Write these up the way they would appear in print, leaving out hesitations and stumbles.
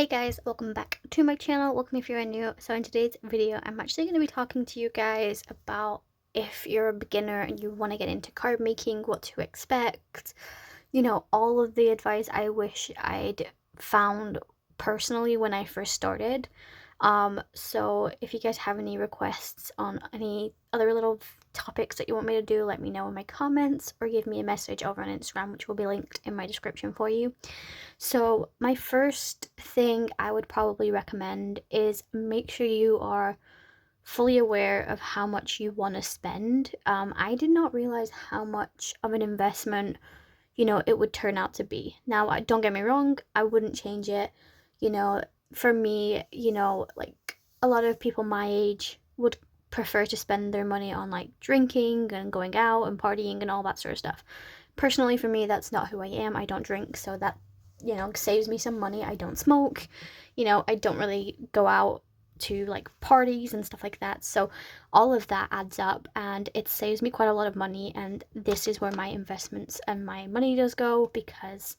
Hey guys, welcome back to my channel. Welcome if you're new. So in today's video, I'm actually going to be talking to you guys about if you're a beginner and you want to get into card making, what to expect, all of the advice I wish I'd found personally when I first started. So if you guys have any requests on any other little topics that you want me to do, let me know in my comments or give me a message over on Instagram, which will be linked in my description for you. So my first thing I would probably recommend is make sure you are fully aware of how much you want to spend. I did not realize how much of an investment, it would turn out to be. Now, don't get me wrong, I wouldn't change it. You know, for me, like a lot of people my age would prefer to spend their money on like drinking and going out and partying and all that sort of stuff. Personally, for me, that's not who I am. I don't drink, so that, saves me some money. I don't smoke. I don't really go out to like parties and stuff like that. So all of that adds up and it saves me quite a lot of money, and this is where my investments and my money does go because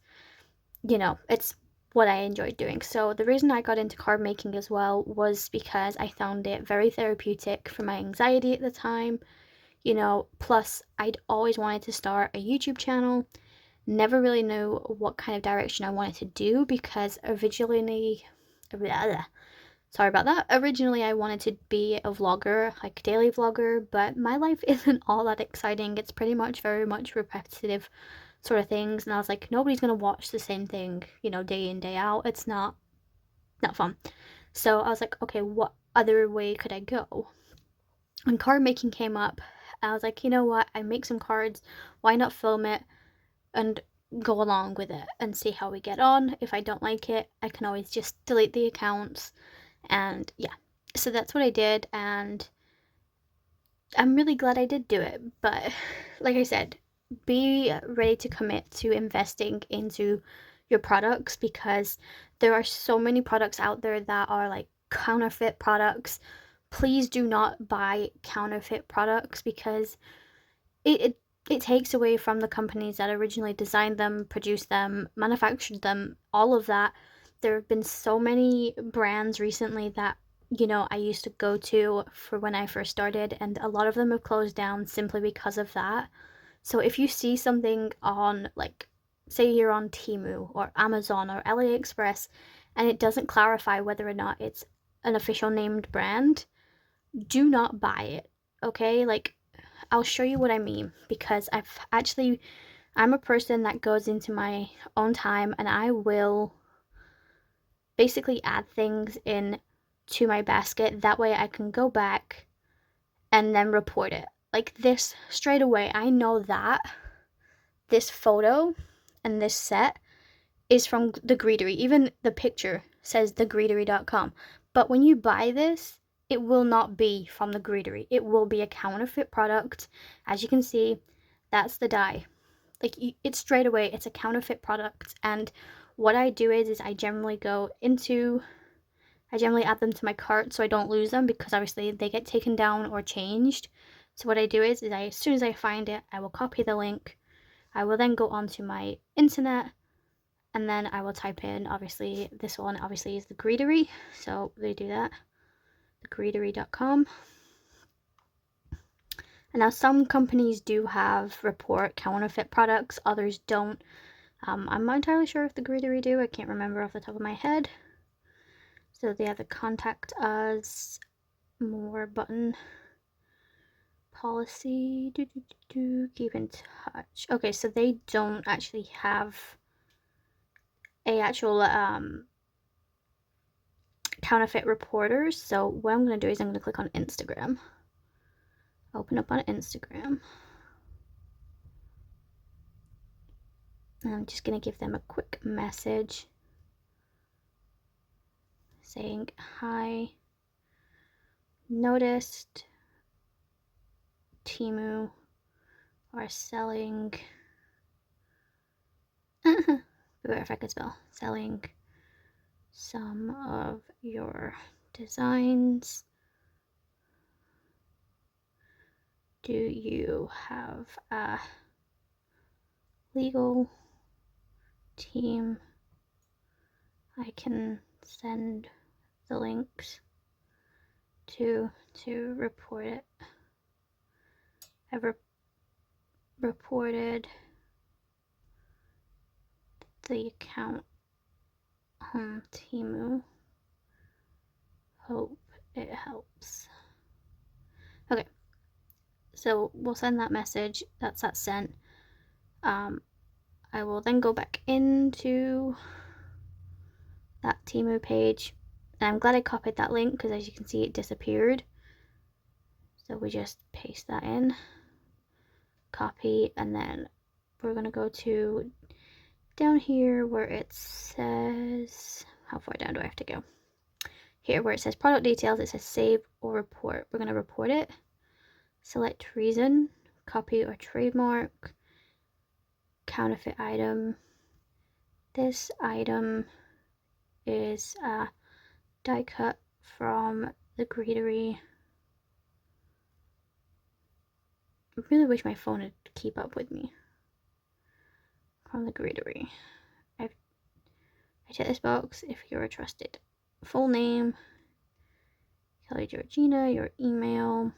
it's what I enjoyed doing. So the reason I got into card making as well was because I found it very therapeutic for my anxiety at the time. Plus I'd always wanted to start a YouTube channel. Never really knew what kind of direction I wanted to do because originally, sorry about that. Originally, I wanted to be a vlogger, like daily vlogger, but my life isn't all that exciting. It's pretty much very much repetitive sort of things, and I was like, nobody's gonna watch the same thing, day in, day out. It's not fun. So I was like, okay, what other way could I go? And card making came up. I was like, you know what? I make some cards. Why not film it and go along with it and see how we get on? If I don't like it, I can always just delete the accounts. And yeah, so that's what I did, and I'm really glad I did do it. But like I said, be ready to commit to investing into your products because there are so many products out there that are like counterfeit products. Please do not buy counterfeit products because it takes away from the companies that originally designed them, produced them, manufactured them, all of that. There have been so many brands recently that, I used to go to for when I first started, and a lot of them have closed down simply because of that. So if you see something on, like, say you're on Temu or Amazon or AliExpress, and it doesn't clarify whether or not it's an official named brand, do not buy it, okay? Like, I'll show you what I mean because I'm a person that goes into my own time and I will basically add things in to my basket. That way I can go back and then report it. Like this straight away, I know that this photo and this set is from the Greetery. Even the picture says thegreetery.com. But when you buy this, it will not be from the Greetery. It will be a counterfeit product. As you can see, that's the die. Like, it's straight away, it's a counterfeit product. And what I do is I generally add them to my cart so I don't lose them because obviously they get taken down or changed. So what I do is as soon as I find it, I will copy the link. I will then go onto my internet and then I will type in, obviously, this one obviously is the Greetery, so they do that, thegreetery.com. And now some companies do report counterfeit products, others don't. I'm not entirely sure if the Greetery do, I can't remember off the top of my head. So they have the contact us more button, policy, keep in touch. Okay, so they don't actually have a actual counterfeit reporters. So what I'm going to do is I'm going to click on Instagram. Open up on Instagram. And I'm just going to give them a quick message saying, hi, noticed Temu are selling, beware if I could spell, selling some of your designs. Do you have a legal team I can send the links to report it. I've reported the account on Temu. Hope it helps. Okay, so we'll send that message. That's that sent. I will then go back into that Temu page, and I'm glad I copied that link because, as you can see, it disappeared. So we just paste that in, copy, and then we're gonna go to down here where it says, how far down do I have to go? Here where it says product details, it says save or report. We're gonna report it. Select reason, copy or trademark, counterfeit item. This item is a die cut from the Greetery. I really wish my phone would keep up with me. From the Greetery. I check this box if you're trusted. Full name, Kelly Georgina, your email.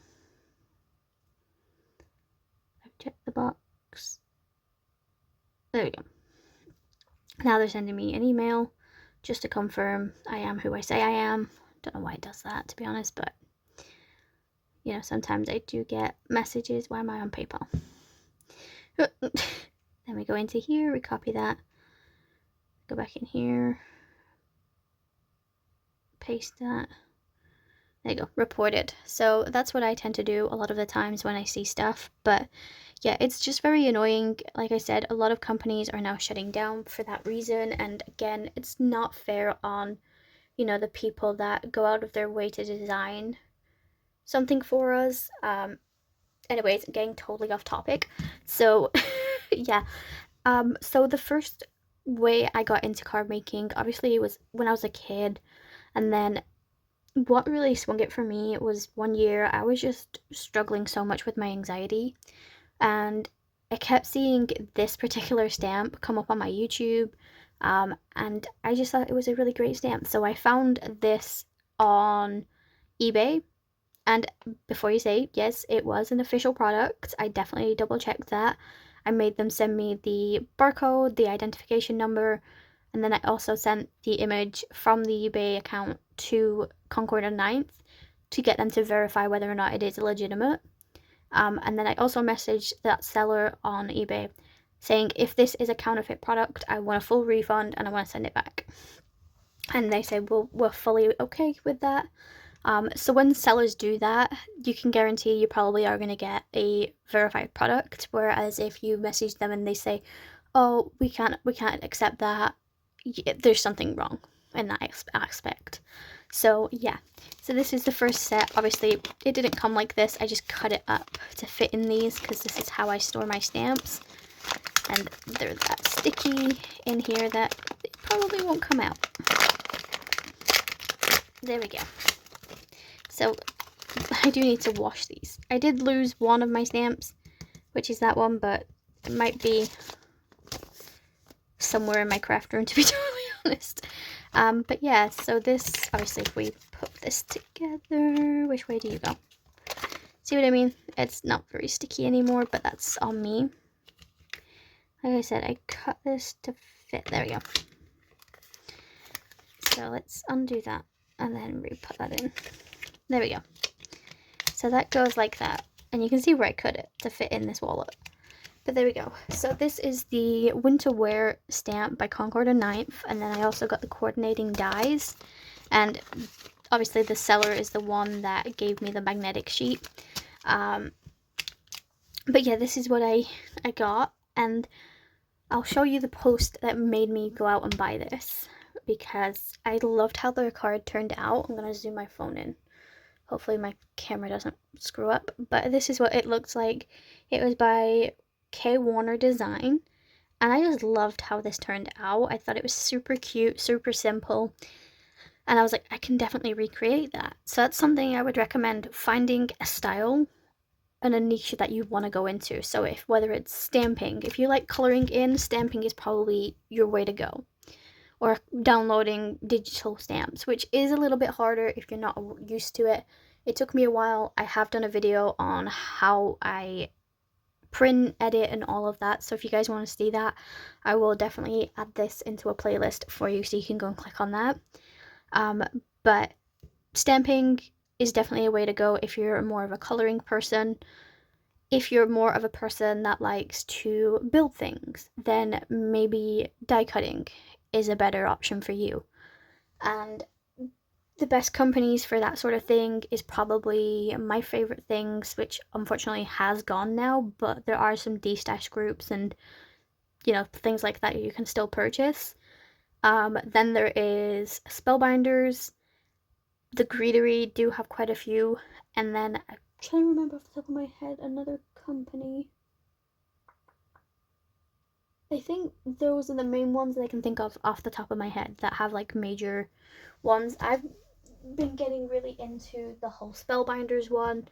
I've checked the box. There we go. Now they're sending me an email just to confirm I am who I say I am. Don't know why it does that, to be honest, but you know, sometimes I do get messages, why am I on PayPal? Then we go into here, we copy that, go back in here, paste that. There you go, reported. So that's what I tend to do a lot of the times when I see stuff. But yeah, it's just very annoying. Like I said, a lot of companies are now shutting down for that reason. And again, it's not fair on, you know, the people that go out of their way to design something for us. Anyways, getting totally off topic. So yeah. So the first way I got into card making, obviously, it was when I was a kid. And then what really swung it for me was one year I was just struggling so much with my anxiety, and I kept seeing this particular stamp come up on my YouTube, and I just thought it was a really great stamp. So I found this on eBay, and before you say, yes, it was an official product, I definitely double checked that. I made them send me the barcode, the identification number, and then I also sent the image from the eBay account to Concord and 9th to get them to verify whether or not it is legitimate. And then I also messaged that seller on eBay saying, if this is a counterfeit product, I want a full refund and I want to send it back. And they said, well, we're fully okay with that. So when sellers do that, you can guarantee you probably are going to get a verified product. Whereas if you message them and they say, oh, we can't accept that, there's something wrong in that aspect. So yeah, so this is the first set. Obviously it didn't come like this, I just cut it up to fit in these because this is how I store my stamps, and they're that sticky in here that they probably won't come out. There we go. So I do need to wash these. I did lose one of my stamps, which is that one, but it might be somewhere in my craft room, to be totally honest. But yeah, so this, obviously, if we put this together, which way do you go? See what I mean? It's not very sticky anymore, but that's on me. Like I said, I cut this to fit. There we go. So let's undo that and then re-put that in. There we go. So that goes like that. And you can see where I cut it to fit in this wallet. But there we go. So this is the winter wear stamp by Concord and 9th. And then I also got the coordinating dies. And obviously the seller is the one that gave me the magnetic sheet. But yeah, this is what I got. And I'll show you the post that made me go out and buy this, because I loved how the card turned out. I'm going to zoom my phone in. Hopefully my camera doesn't screw up. But this is what it looks like. It was by K. Warner Design. And I just loved how this turned out. I thought it was super cute, super simple. And I was like, I can definitely recreate that. So that's something I would recommend, finding a style and a niche that you want to go into. So whether it's stamping, if you like coloring in, stamping is probably your way to go. or downloading digital stamps, which is a little bit harder if you're not used to it. It took me a while. I have done a video on how I print, edit, and all of that, so if you guys want to see that, I will definitely add this into a playlist for you so you can go and click on that. But stamping is definitely a way to go if you're more of a coloring person. If you're more of a person that likes to build things, then maybe die cutting is a better option for you. And the best companies for that sort of thing is probably My Favorite Things, which unfortunately has gone now, but there are some de-stash groups and, you know, things like that you can still purchase. Then there is Spellbinders. The Greetery do have quite a few, and then I'm trying to remember off the top of my head another company. I think those are the main ones that I can think of off the top of my head that have like major ones. I've been getting really into the whole Spellbinders one.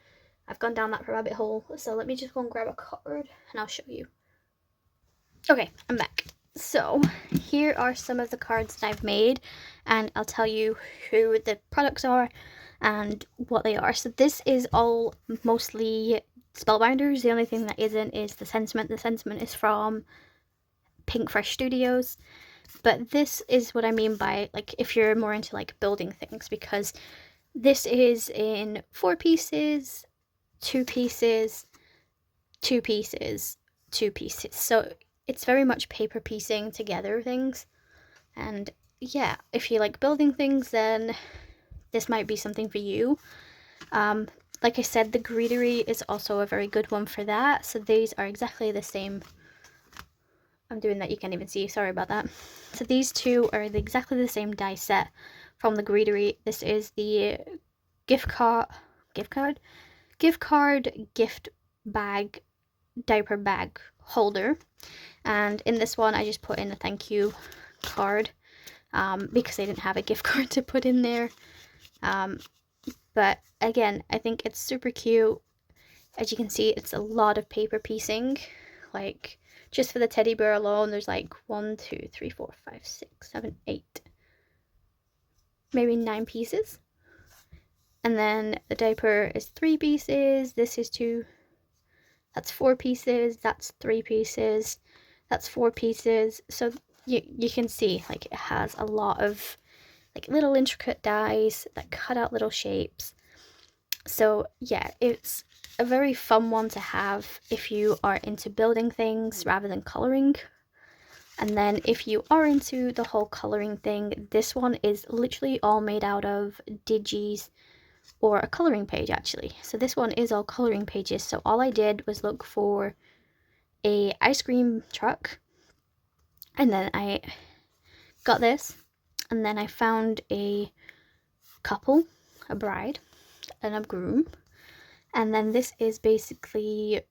I've gone down that rabbit hole, so let me just go and grab a card and I'll show you. Okay, I'm back. So here are some of the cards that I've made, and I'll tell you who the products are and what they are. So this is all mostly Spellbinders. The only thing that isn't is the sentiment. The sentiment is from Pink Fresh Studios. But this is what I mean by, like, if you're more into like building things, because this is in 4 pieces, 2 pieces, 2 pieces, 2 pieces. So it's very much paper piecing together things. And yeah, if you like building things, then this might be something for you. Like I said, the Greetery is also a very good one for that. So these are exactly the same. I'm doing that, you can't even see, sorry about that. So these two are exactly the same die set from the Greetery. This is the gift gift bag, diaper bag holder. And in this one, I just put in a thank you card because I didn't have a gift card to put in there. But again, I think it's super cute. As you can see, it's a lot of paper piecing. Like, just for the teddy bear alone, there's like 1, 2, 3, 4, 5, 6, 7, 8, maybe 9 pieces. And then the diaper is 3 pieces. This is 2. That's 4 pieces. That's 3 pieces. That's 4 pieces. So you can see, like, it has a lot of like little intricate dies that cut out little shapes. So yeah, it's a very fun one to have if you are into building things rather than coloring. And then if you are into the whole coloring thing, this one is literally all made out of digis, or a coloring page actually. So this one is all coloring pages. So all I did was look for a ice cream truck, and then I got this, and then I found a couple, a bride and a groom. And then this is basically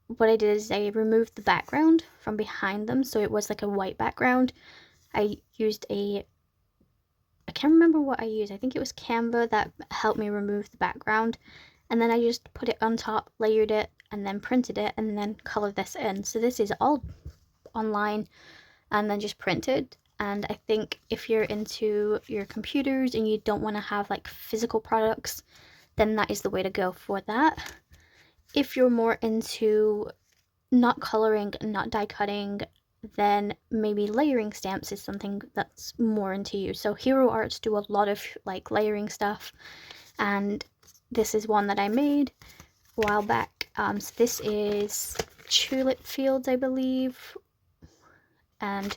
what I did is I removed the background from behind them, so it was like a white background. I can't remember what I used. I think it was Canva that helped me remove the background. And then I just put it on top, layered it, and then printed it, and then colored this in. So this is all online and then just printed. And I think if you're into your computers and you don't want to have like physical products, then that is the way to go for that. If you're more into not coloring, not die cutting, then maybe layering stamps is something that's more into you. So Hero Arts do a lot of like layering stuff, and this is one that I made a while back. So this is Tulip Fields, I believe, and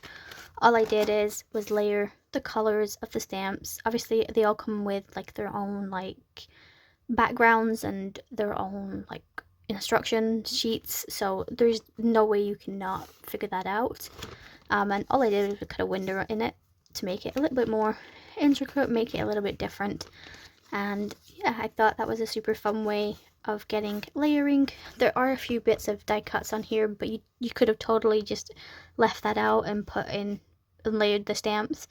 all I did was layer the colors of the stamps. Obviously they all come with like their own like backgrounds and their own like instruction sheets, so there's no way you cannot figure that out. And all I did was cut a window in it to make it a little bit more intricate, make it a little bit different. And yeah, I thought that was a super fun way of getting layering. There are a few bits of die cuts on here, but you could have totally just left that out and put in and layered the stamps.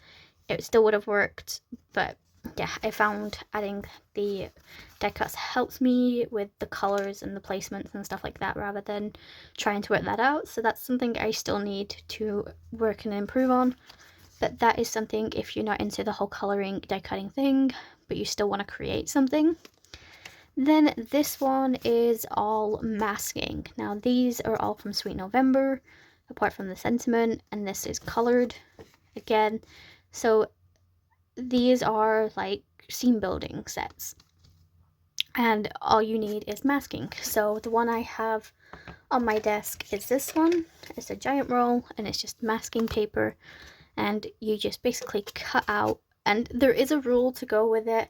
It still would have worked, but yeah, I found adding the die cuts helps me with the colors and the placements and stuff like that, rather than trying to work that out. So that's something I still need to work and improve on. but that is something if you're not into the whole coloring, die cutting thing, but you still want to create something. Then this one is all masking. Now these are all from Sweet November, apart from the sentiment, and this is colored again. So these are like scene building sets, and all you need is masking. So the one I have on my desk is this one. It's a giant roll, and it's just masking paper, and you just basically cut out, and there is a rule to go with it.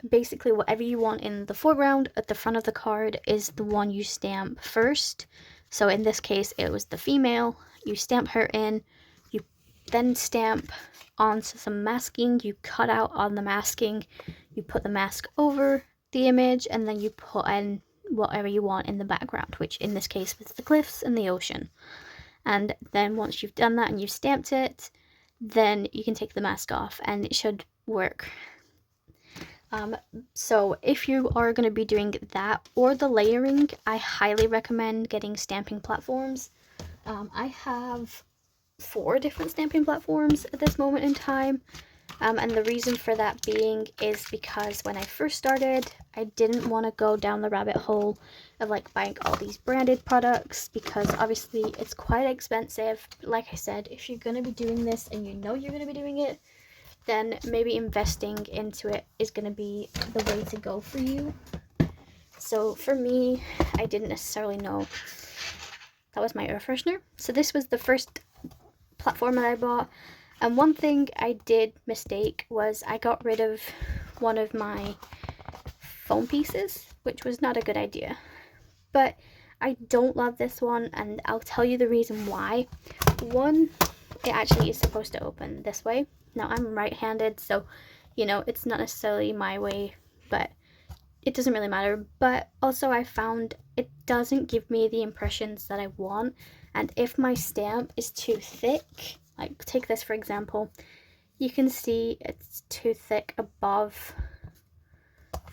Basically whatever you want in the foreground at the front of the card is the one you stamp first. So in this case it was the female. You stamp her in, you then stamp on some masking, you cut out on the masking, you put the mask over the image, and then you put in whatever you want in the background, which in this case was the cliffs and the ocean. And then once you've done that and you've stamped it, then you can take the mask off and it should work. So if you are going to be doing that or the layering, I highly recommend getting stamping platforms. I have 4 different stamping platforms at this moment in time. And the reason for that being is because when I first started, I didn't want to go down the rabbit hole of like buying all these branded products, because obviously it's quite expensive. Like I said, if you're going to be doing this and you know you're going to be doing it, then maybe investing into it is going to be the way to go for you. So for me, I didn't necessarily know. That was my air freshener. So this was the first platform that I bought. And one thing I did mistake was I got rid of one of my foam pieces, which was not a good idea. But I don't love this one, and I'll tell you the reason why. One, it actually is supposed to open this way. Now I'm right-handed, so you know it's not necessarily my way, but it doesn't really matter. But also I found it doesn't give me the impressions that I want, and if my stamp is too thick, like take this for example, you can see it's too thick above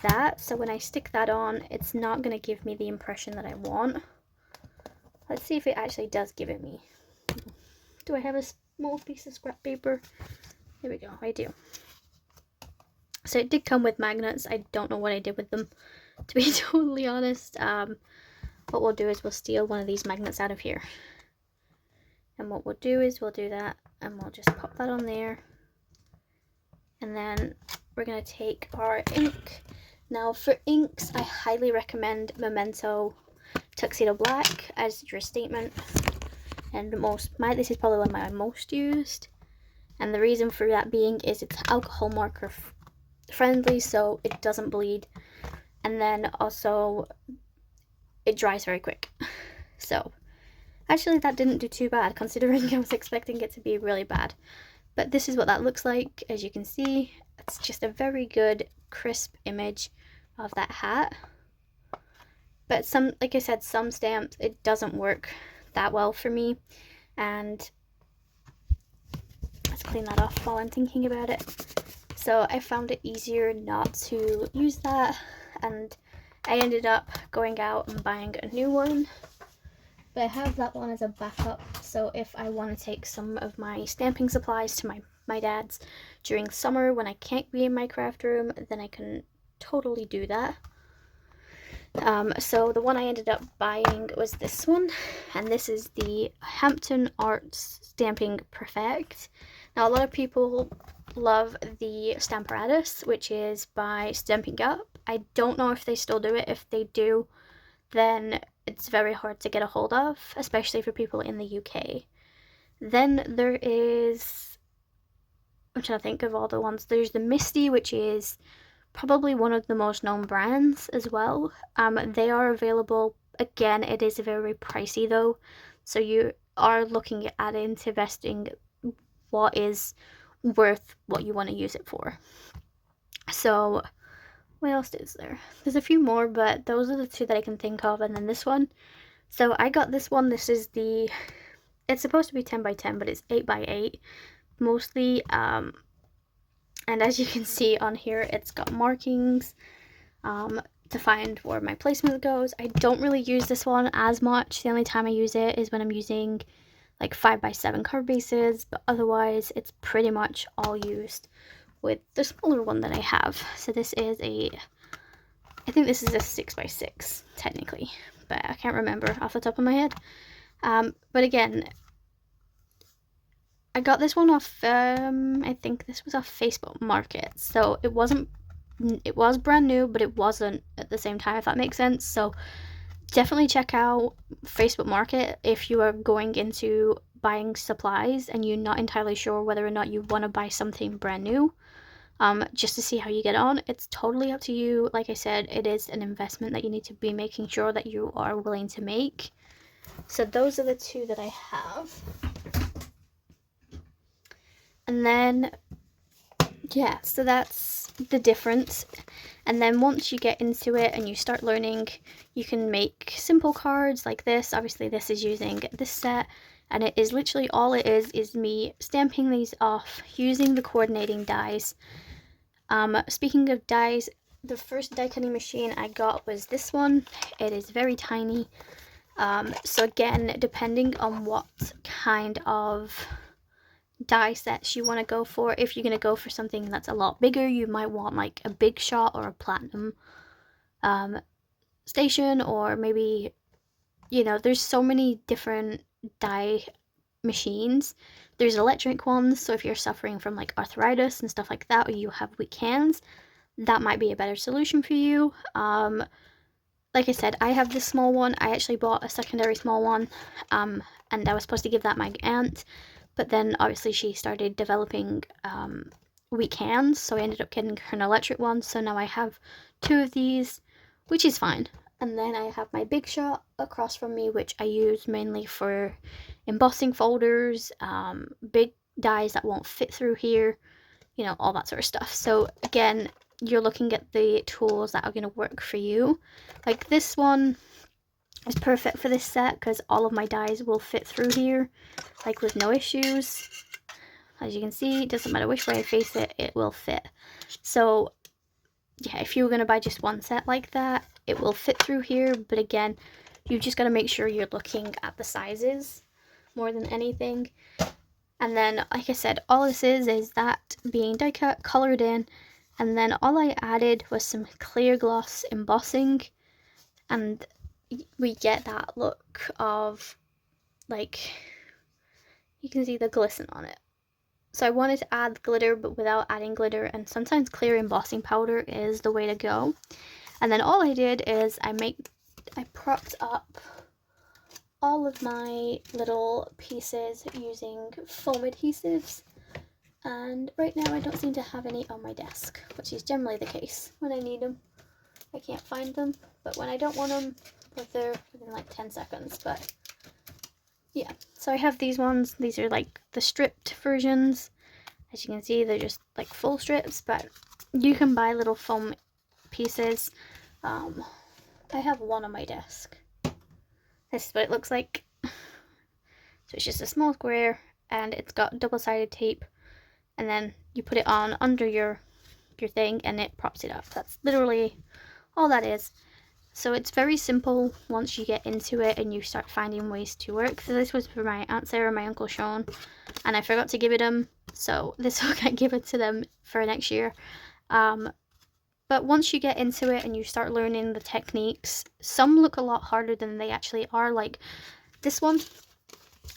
that, so when I stick that on, it's not going to give me the impression that I want. Let's see if it actually does give it me. Do I have a small piece of scrap paper? Here we go, I do. So it did come with magnets. I don't know what I did with them, to be totally honest. What we'll do is we'll steal one of these magnets out of here. And what we'll do is we'll do that, and we'll just pop that on there. And then we're going to take our ink. Now for inks, I highly recommend Memento Tuxedo Black as your statement. And this is probably one of my most used. And the reason for that being is it's alcohol marker friendly, so it doesn't bleed. And then also it dries very quick. So actually that didn't do too bad considering I was expecting it to be really bad. But this is what that looks like. As you can see, it's just a very good crisp image of that hat. But some, like I said, some stamps, it doesn't work that well for me. And let's clean that off while I'm thinking about it. So I found it easier not to use that, and I ended up going out and buying a new one. But I have that one as a backup, so if I want to take some of my stamping supplies to my dad's during summer when I can't be in my craft room, then I can totally do that. So the one I ended up buying was this one, and this is the Hampton Arts Stamping Perfect. Now a lot of people love the Stamparatus, which is by Stamping Up. I don't know if they still do it. If they do, then it's very hard to get a hold of, especially for people in the UK. Then there is, I'm trying to think of all the ones. There's the Misty, which is probably one of the most known brands as well. They are available. Again, it is very pricey though, so you are looking at investing what is worth what you want to use it for. So what else is there? There's a few more, but those are the 2 that I can think of, and then this one. So I got this one. This is it's supposed to be 10 by 10, but it's 8 by 8 mostly. And as you can see on here, it's got markings to find where my placement goes. I don't really use this one as much. The only time I use it is when I'm using like 5x7 card bases, but otherwise it's pretty much all used with the smaller one that I have. So this is I think this is a 6x6 technically, but I can't remember off the top of my head. But again, I got this one off, I think this was off Facebook Market, so it was brand new, but it wasn't at the same time, if that makes sense. So definitely check out Facebook Market if you are going into buying supplies and you're not entirely sure whether or not you want to buy something brand new, just to see how you get on. It's totally up to you. Like I said, it is an investment that you need to be making sure that you are willing to make. So those are the two that I have. And then, yeah, so that's the difference. And then once you get into it and you start learning, you can make simple cards like this. Obviously this is using this set, and it is literally all it is me stamping these off using the coordinating dies. Speaking of dies, the first die cutting machine I got was this one. It is very tiny. So again, depending on what kind of die sets you want to go for, if you're going to go for something that's a lot bigger, you might want like a big shot or a platinum station, or maybe, you know, there's so many different die machines. There's electric ones, so if you're suffering from like arthritis and stuff like that, or you have weak hands, that might be a better solution for you. Like I said, I have this small one. I actually bought a secondary small one, and I was supposed to give that my aunt, but then obviously she started developing weak hands, so I ended up getting her an electric one. So now I have two of these, which is fine. And then I have my big shot across from me, which I use mainly for embossing folders, big dies that won't fit through here, you know, all that sort of stuff. So again, you're looking at the tools that are going to work for you. Like this one is perfect for this set because all of my dies will fit through here, like with no issues. As you can see, it doesn't matter which way I face it, it will fit. So yeah, if you were going to buy just one set like that, it will fit through here, but again, you just got to make sure you're looking at the sizes more than anything. And then, like I said, all this is that being die cut, colored in, and then all I added was some clear gloss embossing, and we get that look of, like, you can see the glisten on it. So I wanted to add glitter, but without adding glitter, and sometimes clear embossing powder is the way to go. And then all I did is I propped up all of my little pieces using foam adhesives, and right now I don't seem to have any on my desk, which is generally the case. When I need them, I can't find them, but when I don't want them, they're there within like 10 seconds. But yeah, so I have these ones. These are like the stripped versions. As you can see, they're just like full strips, but you can buy little foam pieces. I have one on my desk. This is what it looks like. So it's just a small square, and it's got double-sided tape, and then you put it on under your thing and it props it up. That's literally all that is. So it's very simple once you get into it and you start finding ways to work. So this was for my Aunt Sarah and my Uncle Sean, and I forgot to give it them, so this will get given to them for next year. But once you get into it and you start learning the techniques, some look a lot harder than they actually are, like this one.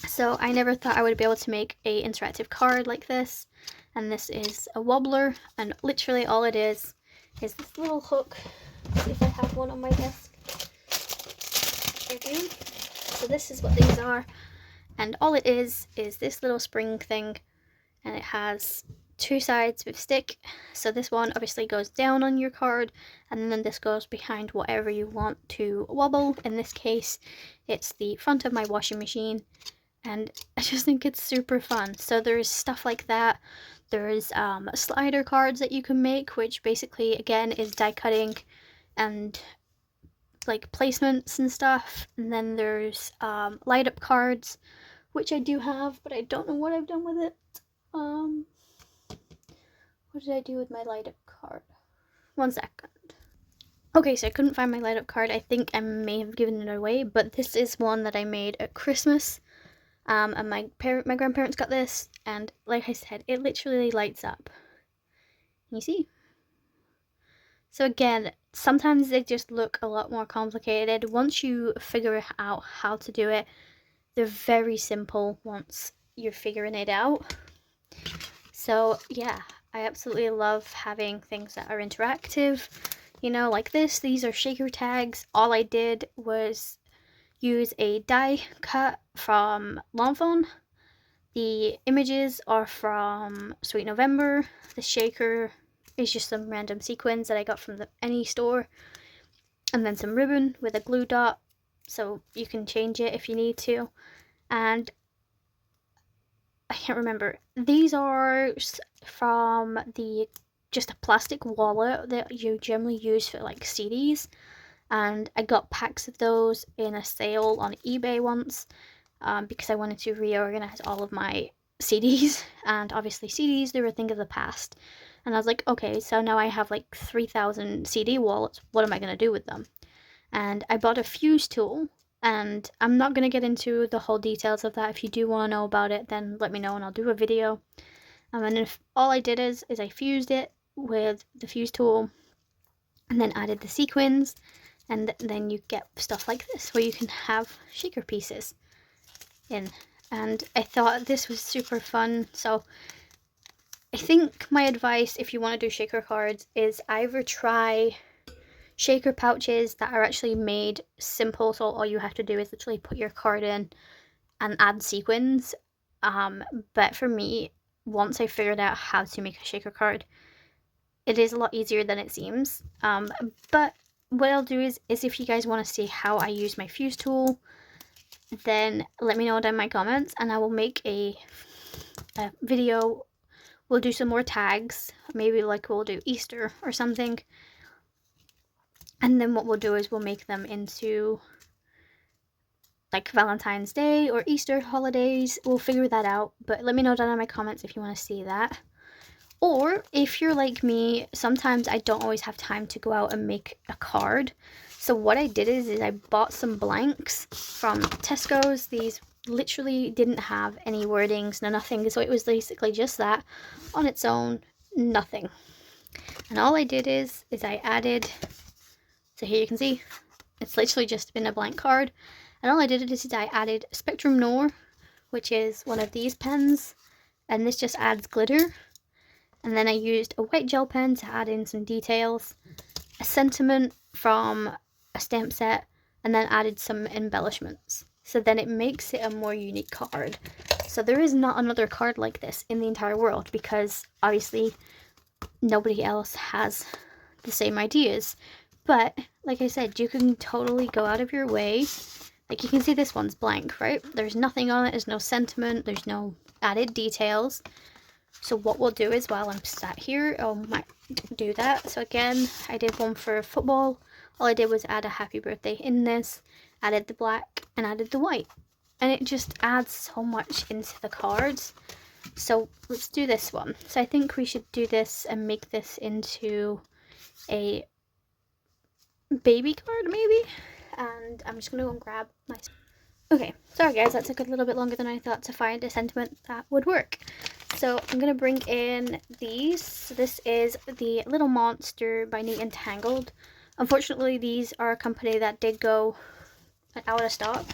So I never thought I would be able to make a interactive card like this, and this is a wobbler, and literally all it is this little hook. Let's see if I have one on my desk. I do. So this is what these are, and all it is this little spring thing, and it has two sides with stick. So this one obviously goes down on your card, and then this goes behind whatever you want to wobble. In this case, it's the front of my washing machine, and I just think it's super fun. So there's stuff like that. There's slider cards that you can make, which basically again is die cutting and like placements and stuff. And then there's light up cards, which I do have, but I don't know what I've done with it. What did I do with my light up card? 1 second. Okay, so I couldn't find my light up card. I think I may have given it away, but this is one that I made at Christmas. And my grandparents got this, and like I said, it literally lights up. You see? So again, sometimes they just look a lot more complicated. Once you figure out how to do it, they're very simple once you're figuring it out. So yeah, I absolutely love having things that are interactive, you know, like this. These are shaker tags. All I did was use a die cut from Lawn Fawn. The images are from Sweet November. The shaker is just some random sequins that I got from any store. And then some ribbon with a glue dot, so you can change it if you need to. And I can't remember. These are from just a plastic wallet that you generally use for like CDs. And I got packs of those in a sale on eBay once. Because I wanted to reorganize all of my CDs, and obviously CDs, they were a thing of the past. And I was like, okay, so now I have like 3,000 CD wallets, what am I going to do with them? And I bought a fuse tool, and I'm not going to get into the whole details of that. If you do want to know about it, then let me know and I'll do a video. And if all I did is I fused it with the fuse tool, and then added the sequins, and then you get stuff like this, where you can have shaker pieces in. And I thought this was super fun. So I think my advice, if you want to do shaker cards, is either try shaker pouches that are actually made simple, so all you have to do is literally put your card in and add sequins. But for me, once I figured out how to make a shaker card, it is a lot easier than it seems. But what I'll do is if you guys want to see how I use my fuse tool, then let me know down in my comments, and I will make a video. We'll do some more tags, maybe like we'll do Easter or something, and then what we'll do is we'll make them into like Valentine's Day or Easter holidays. We'll figure that out, but let me know down in my comments if you want to see that. Or if you're like me, sometimes I don't always have time to go out and make a card. So what I did is I bought some blanks from Tesco's. These literally didn't have any wordings, no nothing. So it was basically just that on its own, nothing. And all I did is I added, so here you can see, it's literally just been a blank card. And all I did is I added Spectrum Noir, which is one of these pens. And this just adds glitter. And then I used a white gel pen to add in some details, a sentiment from a stamp set, and then added some embellishments. So then it makes it a more unique card. So there is not another card like this in the entire world, because obviously nobody else has the same ideas. But like I said, you can totally go out of your way. Like you can see this one's blank, right? There's nothing on it, there's no sentiment, there's no added details. So what we'll do is, while I'm sat here, I might do that. So again, I did one for football. All I did was add a happy birthday in this, added the black, and added the white. And it just adds so much into the cards. So let's do this one. So I think we should do this and make this into a baby card maybe. And I'm just going to go and grab my... Okay, sorry guys, that took a little bit longer than I thought to find a sentiment that would work. So I'm going to bring in these. So this is the Little Monster by Neat and Tangled. Unfortunately, these are a company that did go out of stock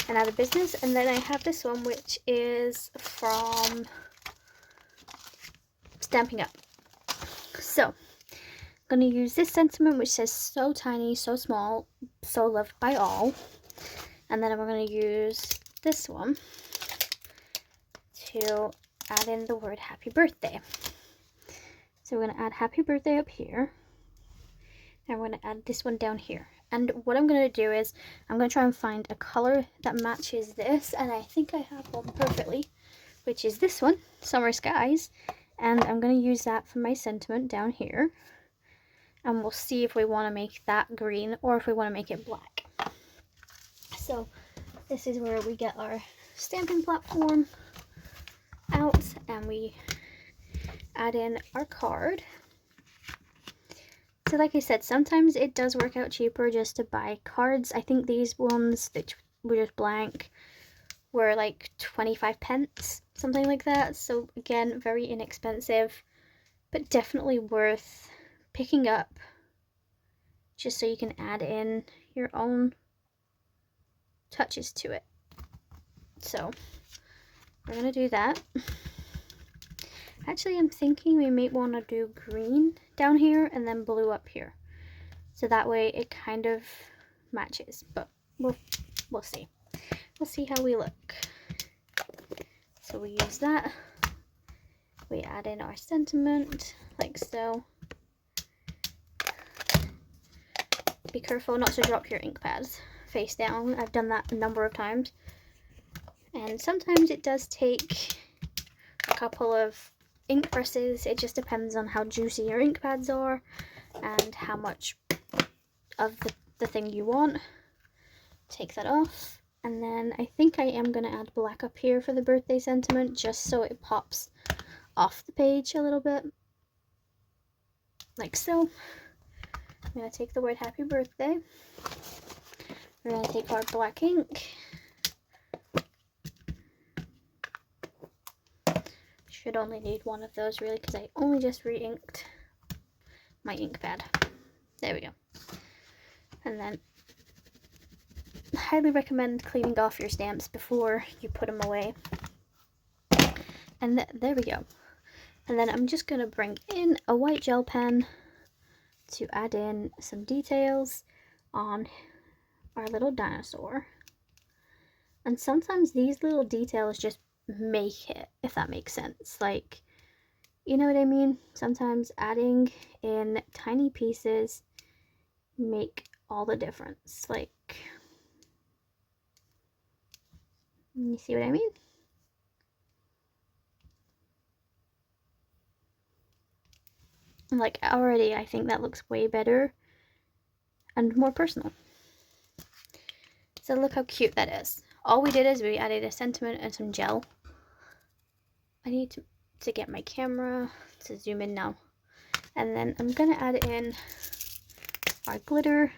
and out of business. And then I have this one, which is from Stampin' Up. So I'm going to use this sentiment, which says so tiny, so small, so loved by all. And then I'm going to use this one to add in the word happy birthday. So we're going to add happy birthday up here. And we're going to add this one down here. And what I'm going to do is I'm going to try and find a color that matches this. And I think I have one perfectly, which is this one, Summer Skies. And I'm going to use that for my sentiment down here. And we'll see if we want to make that green or if we want to make it black. So this is where we get our stamping platform out, and we add in our card. So like I said, sometimes it does work out cheaper just to buy cards. I think these ones that were just blank were like 25 pence, something like that. So again, very inexpensive, but definitely worth picking up just so you can add in your own touches to it. So we're gonna do that. Actually, I'm thinking we may want to do green down here and then blue up here, so that way it kind of matches, but we'll see. We'll see how we look. So we use that, we add in our sentiment like so. Be careful not to drop your ink pads face down. I've done that a number of times, and sometimes it does take a couple of ink presses. It just depends on how juicy your ink pads are and how much of the thing you want. Take that off, and then I think I am going to add black up here for the birthday sentiment, just so it pops off the page a little bit, like so. I'm going to take the word happy birthday. We're going to take our black ink. Should only need one of those really, because I only just re-inked my ink pad. There we go. And then I highly recommend cleaning off your stamps before you put them away. And there we go. And then I'm just going to bring in a white gel pen to add in some details on our little dinosaur. And sometimes these little details just make it, if that makes sense. Like, you know what I mean? Sometimes adding in tiny pieces make all the difference. Like, you see what I mean? Like, already I think that looks way better and more personal. So look how cute that is. All we did is we added a sentiment and some gel. I need to get my camera to zoom in now. And then I'm gonna add in our glitter.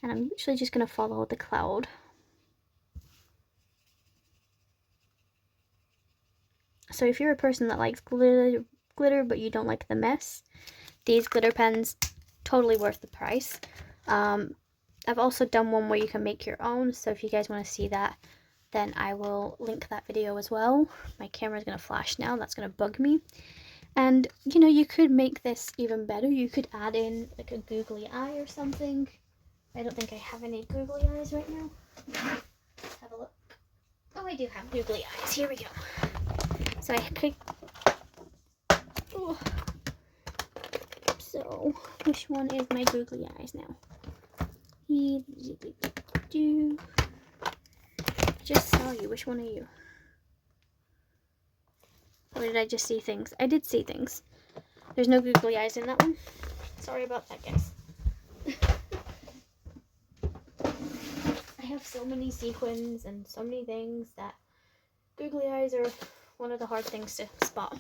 And I'm actually just gonna follow the cloud. So if you're a person that likes glitter but you don't like the mess, these glitter pens, totally worth the price. I've also done one where you can make your own, so if you guys want to see that, then I will link that video as well. My camera's going to flash now, that's going to bug me. And, you know, you could make this even better. You could add in like a googly eye or something. I don't think I have any googly eyes right now. Let's have a look. Oh, I do have googly eyes. Here we go. So I could... Oh. So, which one is my googly eyes now? I just saw you. Which one are you? Or did I just see things? I did see things. There's no googly eyes in that one. Sorry about that, guys. I have so many sequins and so many things that googly eyes are one of the hard things to spot.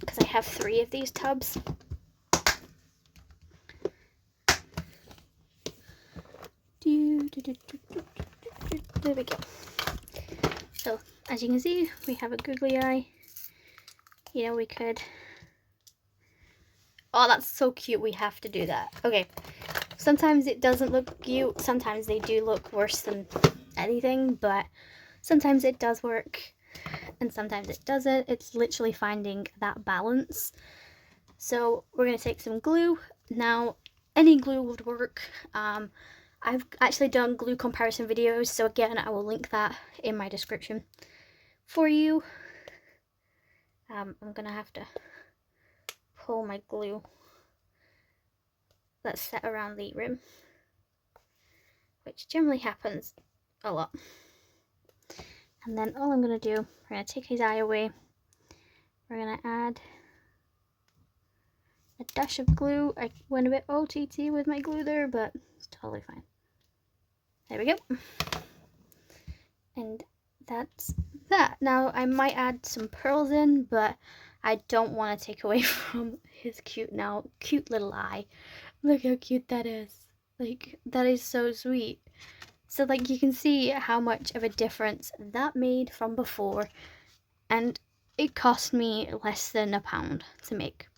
Because I have 3 of these tubs. There we go. So, as you can see, we have a googly eye. You know, we could... Oh, that's so cute. We have to do that. Okay. Sometimes it doesn't look cute. Sometimes they do look worse than anything, but sometimes it does work and sometimes it doesn't. It's literally finding that balance. So we're going to take some glue. Now, any glue would work. I've actually done glue comparison videos, so again, I will link that in my description for you. I'm going to have to pull my glue that's set around the rim, which generally happens a lot. And then all I'm going to do, we're going to take his eye away. We're going to add a dash of glue. I went a bit OTT with my glue there, but it's totally fine. There we go. And that's that. Now I might add some pearls in, but I don't want to take away from his cute little eye. Look how cute that is. Like, that is so sweet. So like you can see how much of a difference that made from before, and it cost me less than £1 to make.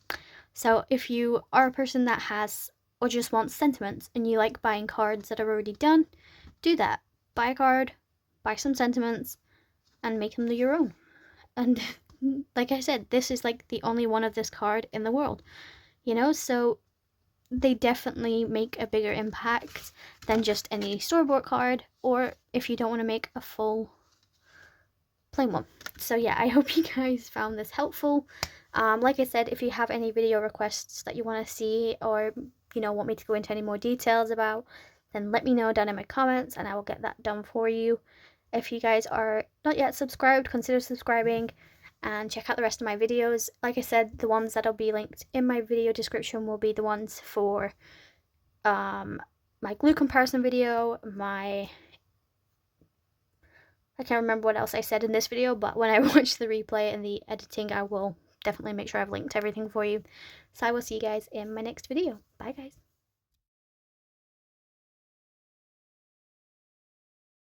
So if you are a person that has or just wants sentiments and you like buying cards that are already done, do that. Buy a card, buy some sentiments, and make them your own. And like I said, this is like the only one of this card in the world, you know, so they definitely make a bigger impact than just any store-bought card, or if you don't want to make a full plain one. So yeah, I hope you guys found this helpful. Like I said, if you have any video requests that you want to see, or you know, want me to go into any more details about, then let me know down in my comments and I will get that done for you. If you guys are not yet subscribed, consider subscribing and check out the rest of my videos. Like I said, the ones that'll be linked in my video description will be the ones for my glue comparison video, I can't remember what else I said in this video, but when I watch the replay and the editing, I will definitely make sure I've linked everything for you. So I will see you guys in my next video. Bye guys.